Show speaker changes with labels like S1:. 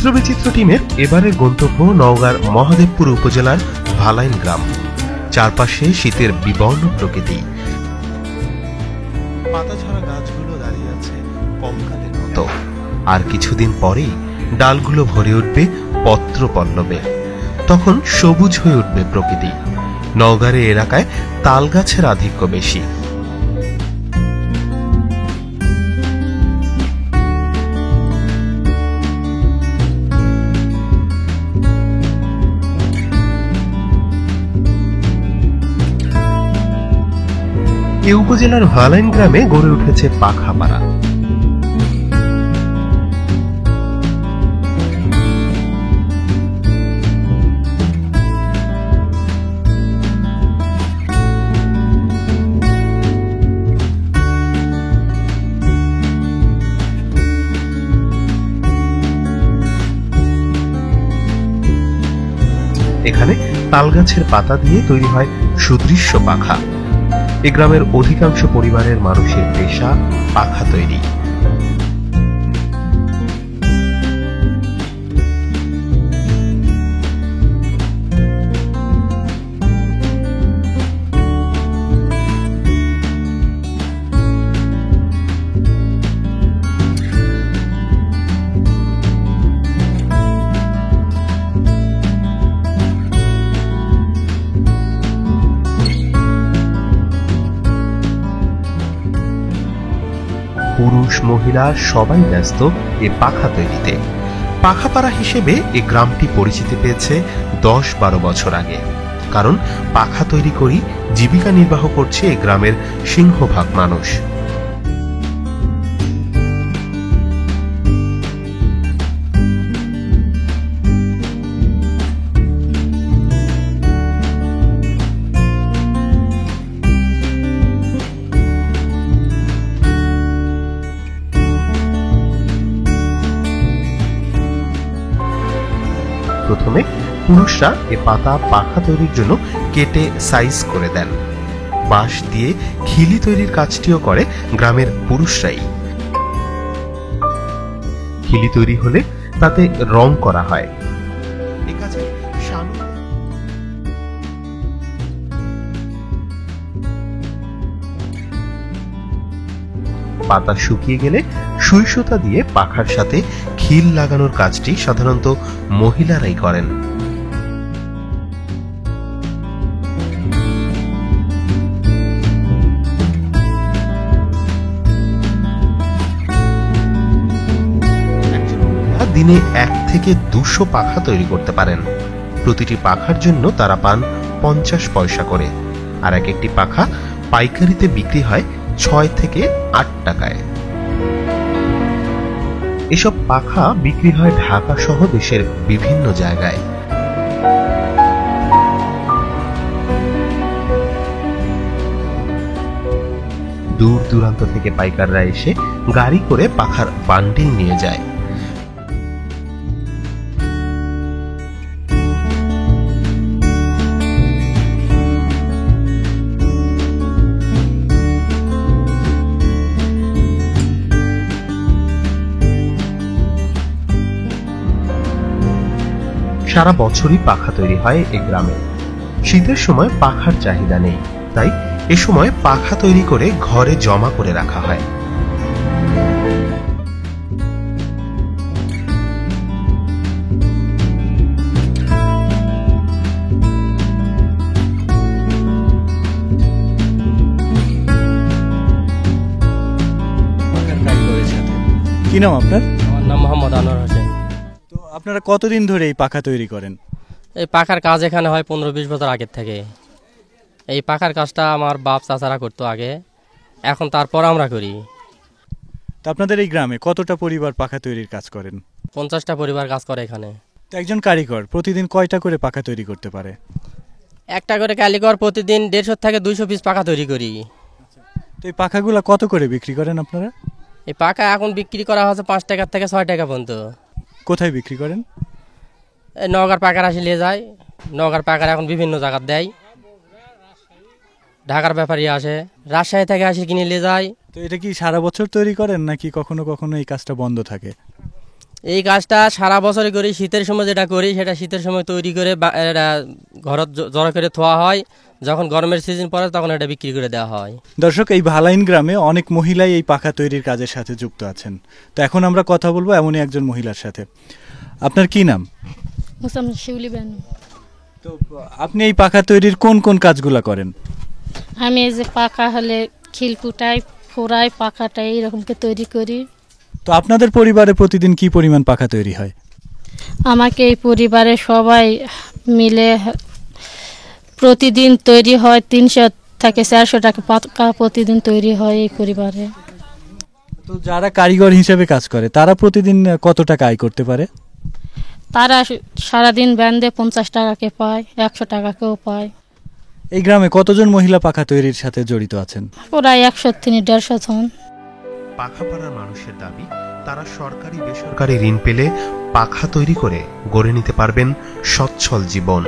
S1: চিত্রবিচিত্র টিমের এবারের গন্তব্য নওগাঁর মহাদেবপুর উপজেলার ভালাইন গ্রাম। চারপাশে শীতের বিবর্ণ প্রকৃতি, পাতাঝরা গাছগুলো দাঁড়িয়ে আছে কঙ্কালের মতো। আর কিছুদিন পরেই ডালগুলো ভরে উঠবে পত্র পল্লবে, তখন সবুজ হয়ে উঠবে প্রকৃতি। নওগাঁর এলাকায় তাল গাছের আধিক্য বেশি। এ উপজেলার ভালাইন গ্রামে গড়ে উঠেছে পাখাপাড়া। এখানে তালগাছের পাতা দিয়ে তৈরি হয় সুদৃশ্য পাখা। এ গ্রামের অধিকাংশ পরিবারের মানুষের পেশা পাখা তৈরি। পুরুষ মহিলা সবাই ব্যস্ত এ পাখা তৈরিতে। পাখাপাড়া হিসেবে এ গ্রামটি পরিচিতি পেয়েছে 10-12 বছর আগে। কারণ পাখা তৈরি করেই জীবিকা নির্বাহ করছে এ গ্রামের সিংহভাগ মানুষ। প্রথমে পুরুষরা এ পাতা পাখা তৈরির জন্য কেটে সাইজ করে দেন। বাঁশ দিয়ে খিলি তৈরির কাজটিও করে গ্রামের পুরুষরাই। খিলি তৈরি হলে তাতে রং করা হয়। এ কাজে পাতা শুকিয়ে গেলে সুই সুতা দিয়ে পাখার সাথে খিল লাগানোর কাজটি সাধারণত মহিলারাই করেন। দিনে 1 থেকে 200 পাখা তৈরি করতে পারেন। প্রতিটি পাখার জন্য তারা পান 50 পয়সা করে। আর একটি পাখা পাইকারিতে বিক্রি হয় 6 থেকে 8 টাকায়। এসব পাখা বিক্রি হয় ঢাকা সহ দেশের বিভিন্ন জায়গায়। দূর দূরান্ত থেকে পাইকাররা এসে গাড়ি করে পাখার বান্ডিল নিয়ে যায়। সারা বছরই পাখা তৈরি হয় এই গ্রামে। শীতের সময় পাখার চাহিদা নেই, তাই এ সময় পাখা তৈরি করে ঘরে জমা করে রাখা হয়।
S2: কি নাম আপনার?
S3: আমার নাম মোহাম্মদ আনোয়ার হোসেন।
S2: তো আপনারা কতদিন ধরে এই পাখা তৈরি করেন?
S3: এই পাখার কাজ এখানে হয় 15-20 বছর আগের থেকে। এই পাখার কাজটা আমার বাপ চাচারা করতো আগে, এখন তারপর আমরা করি।
S2: তো আপনাদের এই গ্রামে কতটা পরিবার পাখা তৈরির কাজ করেন?
S3: 50টা পরিবার কাজ করে এখানে।
S2: তো একজন কারিগর প্রতিদিন কয়টা করে পাখা তৈরি করতে পারে?
S3: একটা করে কারিগর প্রতিদিন 150 থেকে 200 পিস পাখা তৈরি করি।
S2: তো এই পাখাগুলো কত করে বিক্রি করেন আপনারা?
S3: এই পাখা এখন বিক্রি করা হচ্ছে 5 টাকা থেকে 6 টাকা পর্যন্ত।
S2: কোথায় বিক্রি করেন?
S3: এই নওগাঁর পাকার আসি নিয়ে যায়। নওগাঁর পাকার এখন বিভিন্ন জায়গায় দেয়। ঢাকার ব্যাপারী আসে, রাজশাহী থেকে আসি কিনে নিয়ে যায়।
S2: তো এটা কি সারা বছর তৈরি করেন নাকি কখনো কখনো এই কাজটা বন্ধ থাকে?
S3: এই কাজটা সারা বছরই করি। শীতের সময় যেটা করি সেটা শীতের সময় তৈরি করে ঘরত জড়ো করে থোয়া হয়, যখন গরমের সিজন পড়ে তখন এটা বিক্রি করে দেওয়া হয়।
S2: দর্শক, এই ভালাইন গ্রামে অনেক মহিলাই এই পাখা তৈরির কাজের সাথে যুক্ত আছেন। তো এখন আমরা কথা বলবো এমনই একজন মহিলার সাথে। আপনার কি নাম?
S4: শিউলি বেনু।
S2: তো আপনি এই পাখা তৈরির কোন কোন কাজগুলা করেন?
S4: আমি এই যে পাখা হলে খিল কুটাই, ফোড়াই, পাখাটাই এইরকমকে তৈরি করি।
S2: তো আপনাদের পরিবারে প্রতিদিন কি পরিমাণ পাখা তৈরি হয়?
S4: আমাকে এই পরিবারে সবাই মিলে প্রতিদিন তৈরি হয় 300 থেকে 400 টাকা পাখা প্রতিদিন তৈরি হয় এই পরিবারে।
S2: তো যারা কারিগর হিসেবে কাজ করে তারা প্রতিদিন কত টাকা আয় করতে পারে?
S4: তারা সারাদিন ব্যান্ডে 50 টাকাকে পায়, 100 টাকাকেও পায়।
S2: এই গ্রামে কতজন মহিলা পাখা তৈরির সাথে জড়িত আছেন?
S4: প্রায় 100 থেকে 150 জন।
S1: পাখাপাড়ার মানুষের দাবি, তারা সরকারি বেসরকারি ঋণ পেলে পাখা তৈরি করে গড়ে নিতে পারবেন সচ্ছল জীবন।